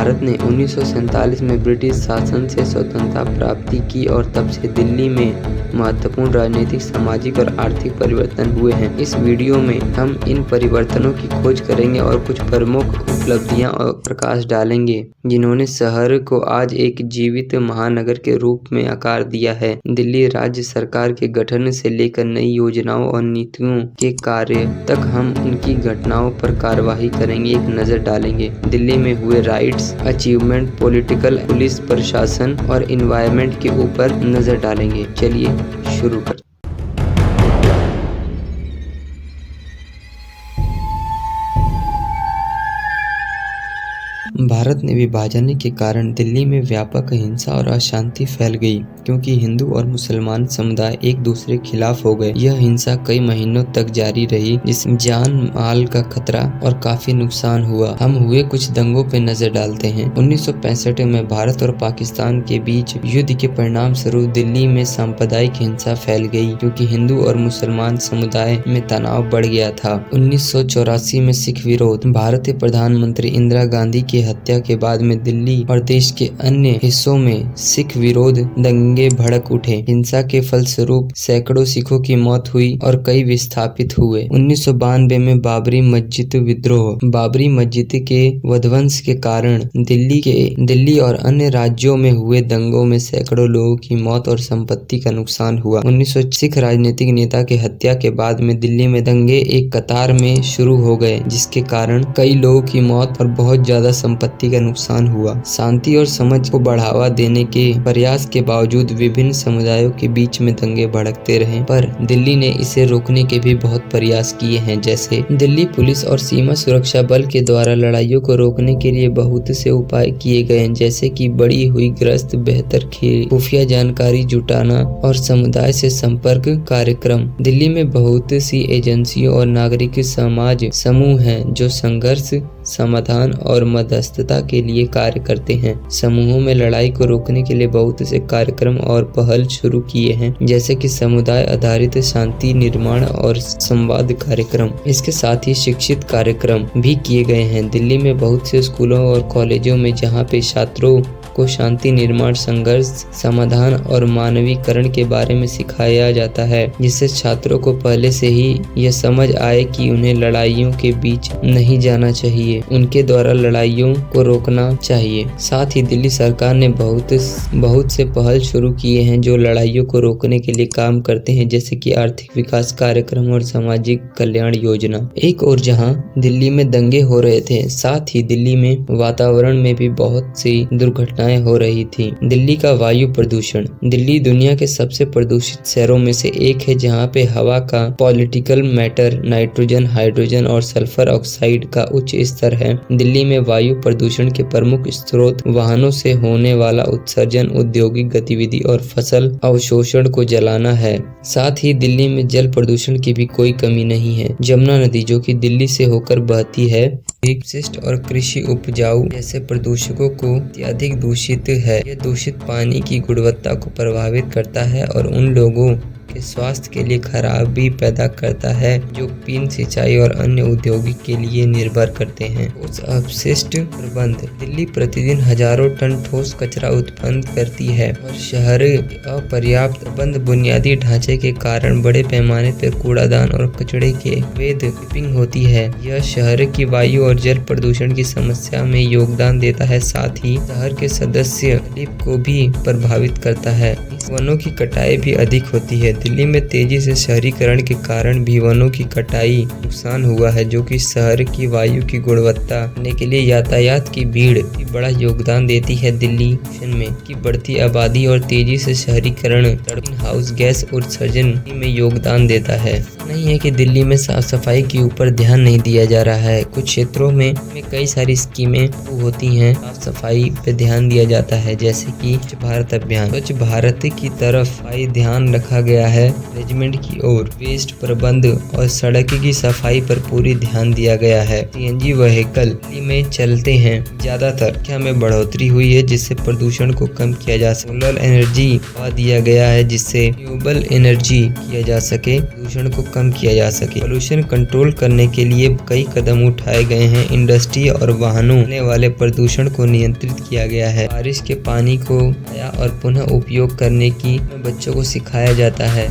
भारत ने 1947 में ब्रिटिश शासन से स्वतंत्रता प्राप्ति की और तब से दिल्ली में महत्वपूर्ण राजनीतिक, सामाजिक और आर्थिक परिवर्तन हुए हैं। इस वीडियो में हम इन परिवर्तनों की खोज करेंगे और कुछ प्रमुख उपलब्धियां और प्रकाश डालेंगे जिन्होंने शहर को आज एक जीवित महानगर के रूप में आकार दिया है। दिल्ली राज्य सरकार के गठन से लेकर नई योजनाओं और नीतियों के कार्य तक हम उनकी घटनाओं पर कार्यवाही करेंगे, एक नजर डालेंगे। दिल्ली में हुए राइट्स, अचीवमेंट, पॉलिटिकल, पुलिस प्रशासन और इन्वायरमेंट के ऊपर नजर डालेंगे। चलिए शुरू करते हैं। भारत में विभाजन के कारण दिल्ली में व्यापक हिंसा और अशांति फैल गई क्योंकि हिंदू और मुसलमान समुदाय एक दूसरे के खिलाफ हो गए। यह हिंसा कई महीनों तक जारी रही जिसमें जान माल का खतरा और काफी नुकसान हुआ। हम हुए कुछ दंगों पे नजर डालते हैं। 1965 में भारत और पाकिस्तान के बीच युद्ध के परिणाम स्वरूप दिल्ली में सांप्रदायिक हिंसा फैल गई क्योंकि हिंदू और मुसलमान समुदाय में तनाव बढ़ गया था। 1984 में सिख विरोध, भारतीय प्रधानमंत्री इंदिरा गांधी की हत्या के बाद में दिल्ली और देश के अन्य हिस्सों में सिख विरोध दंगे भड़क उठे। हिंसा के फलस्वरूप सैकड़ों सिखों की मौत हुई और कई विस्थापित हुए। 1992 में बाबरी मस्जिद विद्रोह, बाबरी मस्जिद के विध्वंस के कारण दिल्ली और अन्य राज्यों में हुए दंगों में सैकड़ों लोगों की मौत और संपत्ति का नुकसान हुआ। 1900 सिख राजनीतिक नेता की हत्या के बाद में दिल्ली में दंगे एक कतार में शुरू हो गए जिसके कारण कई लोगों की मौत और बहुत ज्यादा संपत्ति का नुकसान हुआ। शांति और समझ को बढ़ावा देने के प्रयास के बावजूद विभिन्न समुदायों के बीच में दंगे भड़कते रहे, पर दिल्ली ने इसे रोकने के भी बहुत प्रयास किए हैं। जैसे दिल्ली पुलिस और सीमा सुरक्षा बल के द्वारा लड़ाइयों को रोकने के लिए बहुत से उपाय किए गए हैं, जैसे कि बढ़ी हुई गश्त, बेहतर खुफिया जानकारी जुटाना और समुदाय से संपर्क कार्यक्रम। दिल्ली में बहुत सी एजेंसियों और नागरिक समाज समूह हैं जो संघर्ष समाधान और मध्यस्थता के लिए कार्य करते हैं। समूहों में लड़ाई को रोकने के लिए बहुत से कार्यक्रम और पहल शुरू किए हैं, जैसे कि समुदाय आधारित शांति निर्माण और संवाद कार्यक्रम। इसके साथ ही शिक्षित कार्यक्रम भी किए गए हैं। दिल्ली में बहुत से स्कूलों और कॉलेजों में जहाँ पे छात्रों को शांति निर्माण, संघर्ष समाधान और मानवीकरण के बारे में सिखाया जाता है, जिससे छात्रों को पहले से ही यह समझ आए कि उन्हें लड़ाइयों के बीच नहीं जाना चाहिए, उनके द्वारा लड़ाइयों को रोकना चाहिए। साथ ही दिल्ली सरकार ने बहुत से पहल शुरू किए हैं जो लड़ाइयों को रोकने के लिए काम करते हैं, जैसे कि आर्थिक विकास कार्यक्रम और सामाजिक कल्याण योजना। एक और जहां दिल्ली में दंगे हो रहे थे, साथ ही दिल्ली में वातावरण में भी बहुत सी दुर्घटनाएं हो रही थी। दिल्ली का वायु प्रदूषण। दिल्ली दुनिया के सबसे प्रदूषित शहरों में से एक है, जहां पे हवा का पॉलिटिकल मैटर, नाइट्रोजन, हाइड्रोजन और सल्फर ऑक्साइड का उच्च स्तर है। दिल्ली में वायु प्रदूषण के प्रमुख स्रोत वाहनों से होने वाला उत्सर्जन, औद्योगिक गतिविधि और फसल अवशोषण को जलाना है। साथ ही दिल्ली में जल प्रदूषण की भी कोई कमी नहीं है। जमुना नदी जो कि दिल्ली से होकर बहती है, अपशिष्ट और कृषि उपजाऊ जैसे प्रदूषकों को अत्यधिक दूषित है। यह दूषित पानी की गुणवत्ता को प्रभावित करता है और उन लोगों के स्वास्थ्य के लिए खराबी पैदा करता है जो पीन, सिंचाई और अन्य उद्योगिक के लिए निर्भर करते हैं। ठोस अपशिष्ट प्रबंध। दिल्ली प्रतिदिन हजारों टन ठोस कचरा उत्पन्न करती है और शहर के अपर्याप्त प्रबंध बुनियादी ढांचे के कारण बड़े पैमाने पर कूड़ादान और कचरे के अवैध डंपिंग होती है। यह शहर की वायु और जल प्रदूषण की समस्या में योगदान देता है, साथ ही शहर के सदस्य को भी प्रभावित करता है। वनों की कटाई भी अधिक होती है। दिल्ली में तेजी से शहरीकरण के कारण भी वनों की कटाई नुकसान हुआ है, जो कि शहर की वायु की गुणवत्ता बढ़ाने के लिए यातायात की भीड़ भी बड़ा योगदान देती है। दिल्ली में की बढ़ती आबादी और तेजी से शहरीकरण ग्रीन हाउस गैस उत्सर्जन में योगदान देता है। नहीं है कि दिल्ली में साफ सफाई के ऊपर ध्यान नहीं दिया जा रहा है। कुछ क्षेत्रों में कई सारी स्कीमें होती हैं, साफ सफाई पे ध्यान दिया जाता है, जैसे कि स्वच्छ भारत अभियान। स्वच्छ भारत की तरफ ध्यान रखा गया है। मैनेजमेंट की ओर वेस्ट प्रबंध और सड़क की सफाई पर पूरी ध्यान दिया गया है। सीएनजी व्हीकल दिल्ली में चलते हैं ज्यादातर, संख्या में बढ़ोतरी हुई है, जिससे प्रदूषण को कम किया जा सके। सोलर एनर्जी बढ़ावा दिया गया है, जिससे रिन्यूएबल एनर्जी किया जा सके, प्रदूषण को कम किया जा सके। पोल्यूशन कंट्रोल करने के लिए कई कदम उठाए गए हैं। इंडस्ट्री और वाहनों होने वाले प्रदूषण को नियंत्रित किया गया है। बारिश के पानी को और पुनः उपयोग करने की बच्चों को सिखाया जाता है।